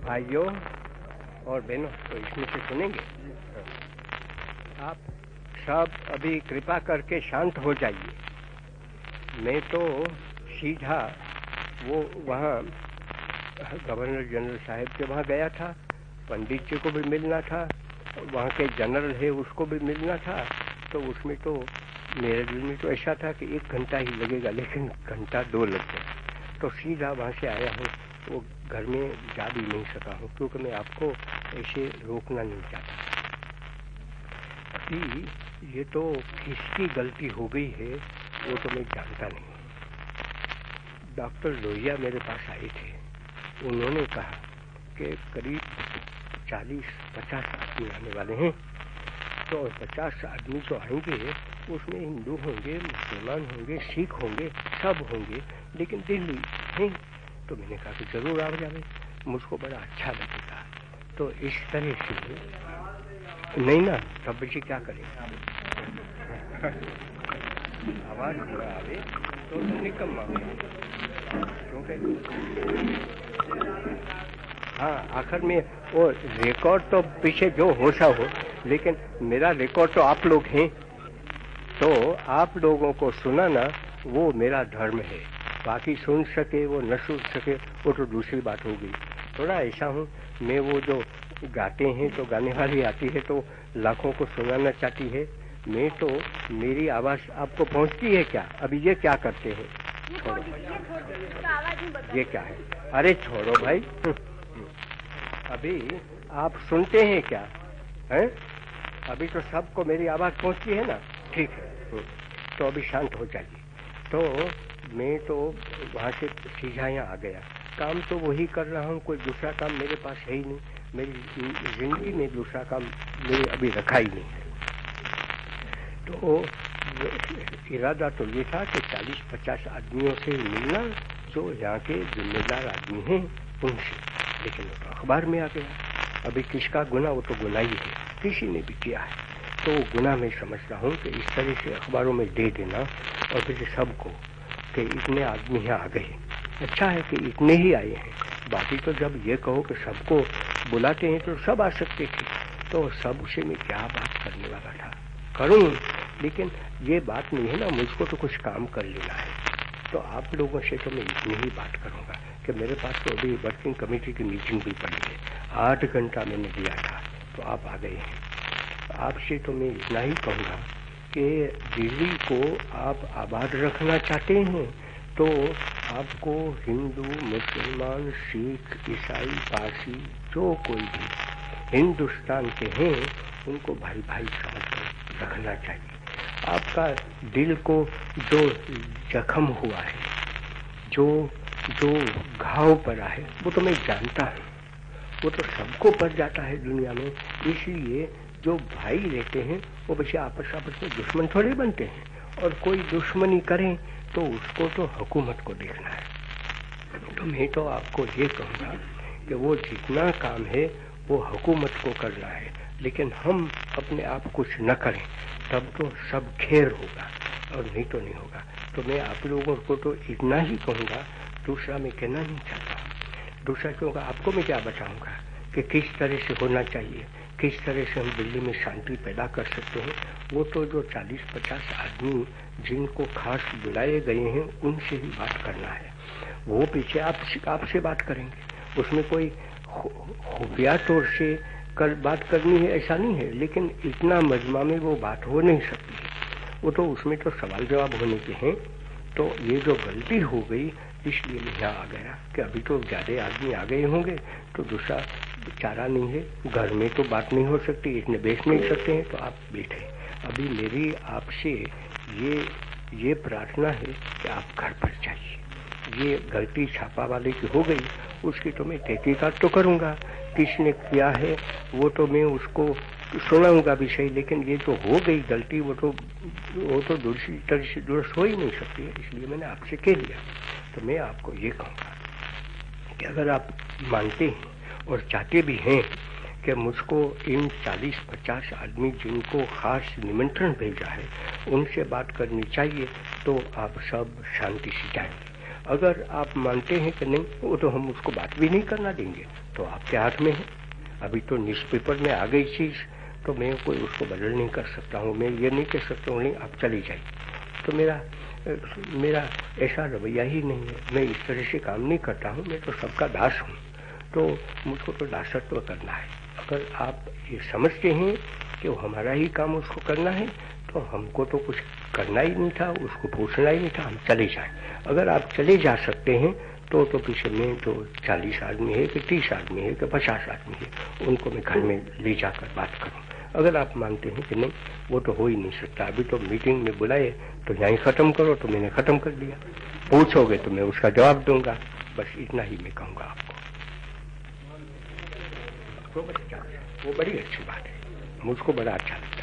भाइयों और बहनों, तो इसमें से सुनेंगे। आप सब अभी कृपा करके शांत हो जाइए। मैं तो सीधा वो वहाँ गवर्नर जनरल साहब के वहाँ गया था, पंडित जी को भी मिलना था, वहाँ के जनरल है उसको भी मिलना था। तो उसमें तो मेरे दिल में तो ऐसा था कि 1 घंटा ही लगेगा, लेकिन घंटा 2 लग गया। तो सीधा वहाँ से आया हूँ, वो घर में जा भी नहीं सका हूँ, क्योंकि मैं आपको ऐसे रोकना नहीं चाहता। अभी ये तो किसकी गलती हो गई है वो तो मैं जानता नहीं। डॉक्टर लोहिया मेरे पास आए थे, उन्होंने कहा कि करीब 40-50 आदमी आने वाले हैं। तो 50 आदमी तो आएंगे, उसमें हिंदू होंगे, मुसलमान होंगे, सिख होंगे, सब होंगे, लेकिन दिल्ली हैं। तो मैंने कहा कि जरूर आ जाए, मुझको बड़ा अच्छा लगेगा। तो इस तरह से नहीं ना, तब बच्चे क्या करें आवाज हुआ आवे तो निकम्मा, क्योंकि हाँ आखिर में वो रिकॉर्ड तो पीछे जो होशा हो, लेकिन मेरा रिकॉर्ड तो आप लोग हैं, तो आप लोगों को सुनाना वो मेरा धर्म है। बाकी सुन सके वो न सुन सके वो तो दूसरी बात होगी। थोड़ा ऐसा हूँ मैं, वो जो गाते हैं तो गाने वाली आती है तो लाखों को सुनाना चाहती है। मैं तो मेरी आवाज आपको पहुँचती है क्या? अभी ये क्या करते हैं? ये क्या है? अरे छोड़ो भाई। अभी आप सुनते हैं क्या? हैं? अभी तो सबको मेरी आवाज पहुंचती है ना? ठीक है, तो अभी शांत हो जाइए। तो मैं तो वहां से सीधा यहाँ आ गया। काम तो वही कर रहा हूँ, कोई दूसरा काम मेरे पास है ही नहीं। मेरी जिंदगी में दूसरा काम मैंने अभी रखा ही नहीं है। तो इरादा तो ये था कि 40-50 आदमियों से मिलना जो यहाँ के जिम्मेदार आदमी हैं उनसे, लेकिन वो तो अखबार में आ गया। अभी किसका गुना, वो तो गुना ही है, किसी ने भी किया है। तो गुना मैं समझता हूँ कि इस तरह से अखबारों में दे देना और फिर सबको कि इतने आदमी यहाँ आ गए। अच्छा है कि इतने ही आए हैं, बाकी तो जब ये कहो कि सबको बुलाते हैं तो सब आ सकते थे। तो सबसे मैं क्या बात करने वाला था, करूँ, लेकिन ये बात नहीं है ना, मुझको तो कुछ काम कर लेना है। तो आप लोगों से तो मैं इतनी ही बात करूँगा कि मेरे पास तो अभी वर्किंग कमेटी की मीटिंग भी पड़ी है, 8 घंटा मैंने दिया था, तो आप आ गए हैं। आपसे तो मैं इतना ही कहूँगा कि दिल्ली को आप आबाद रखना चाहते हैं तो आपको हिंदू, मुसलमान, सिख, ईसाई, पारसी जो कोई भी हिंदुस्तान के हैं उनको भाई भाई समझ रखना चाहिए। आपका दिल को जो जख्म हुआ है, जो घाव पड़ा है, वो तो मैं जानता हूँ, वो तो सबको पड़ जाता है दुनिया में। इसलिए जो भाई रहते हैं वो बच्चे आपस में दुश्मन थोड़े बनते हैं, और कोई दुश्मनी करें तो उसको तो हुकूमत को देखना है। तो मैं तो आपको ये कहूँगा कि वो जितना काम है वो हुकूमत को करना है, लेकिन हम अपने आप कुछ न करें तब तो सब खेर होगा, और नहीं तो नहीं होगा। तो मैं आप लोगों को तो इतना ही कहूँगा, दूसरा मैं कहना नहीं चाहता। दूसरा क्योंकि आपको मैं क्या बताऊँगा कि किस तरह से होना चाहिए, किस तरह से हम दिल्ली में शांति पैदा कर सकते हैं। वो तो जो 40-50 आदमी जिनको खास बुलाए गए हैं उनसे ही बात करना है। वो पीछे आपसे बात करेंगे, उसमें कोई खुफिया तौर से बात करनी है ऐसा नहीं है, लेकिन इतना मजमा में वो बात हो नहीं सकती है। वो तो उसमें तो सवाल जवाब होने के हैं। तो ये जो गलती हो गई इसलिए मैं यहाँ आ गया कि अभी तो ज़्यादा आदमी आ गए होंगे तो दूसरा चारा नहीं है, घर में तो बात नहीं हो सकती, इतने बैठ नहीं सकते हैं, तो आप बैठे। अभी मेरी आपसे ये प्रार्थना है कि आप घर पर जाइए। ये गलती छापा वाले की हो गई, उसकी तो मैं तहकीकात तो करूँगा, किसने किया है वो तो मैं उसको सुनाऊंगा भी सही, लेकिन ये तो हो गई गलती, वो तो दूसरी तरह से दुरुस्त हो ही नहीं सकती है। इसलिए मैंने आपसे कह दिया। तो मैं आपको ये कहूँगा कि अगर आप मानते हैं और चाहते भी हैं कि मुझको इन 40-50 आदमी जिनको खास निमंत्रण भेजा है उनसे बात करनी चाहिए, तो आप सब शांति से जाएंगे। अगर आप मानते हैं कि नहीं वो तो हम उसको बात भी नहीं करना देंगे, तो आपके हाथ में है। अभी तो न्यूज़पेपर में आ गई चीज, तो मैं कोई उसको बदल नहीं कर सकता हूँ। मैं ये नहीं कह सकता हूँ नहीं आप चली जाइए। तो मेरा ऐसा रवैया ही नहीं है, मैं इस तरह से काम नहीं करता हूँ। मैं तो सबका दास हूँ, तो मुझको तो दासत्व करना है। अगर आप ये समझते हैं कि वो हमारा ही काम उसको करना है, तो हमको तो कुछ करना ही नहीं था, उसको पूछना ही नहीं था, हम चले जाएं। अगर आप चले जा सकते हैं तो पीछे में तो 40 आदमी है कि 30 आदमी है कि 50 आदमी है, उनको मैं घर में ले जाकर बात करूं। अगर आप मानते हैं कि नहीं वो तो हो ही नहीं सकता, अभी तो मीटिंग में बुलाए तो यहीं खत्म करो, तो मैंने खत्म कर दिया। पूछोगे तो मैं उसका जवाब दूंगा, बस इतना ही मैं कहूंगा आपको। वो बड़ी अच्छी बात है, मुझको बड़ा अच्छा लगता है।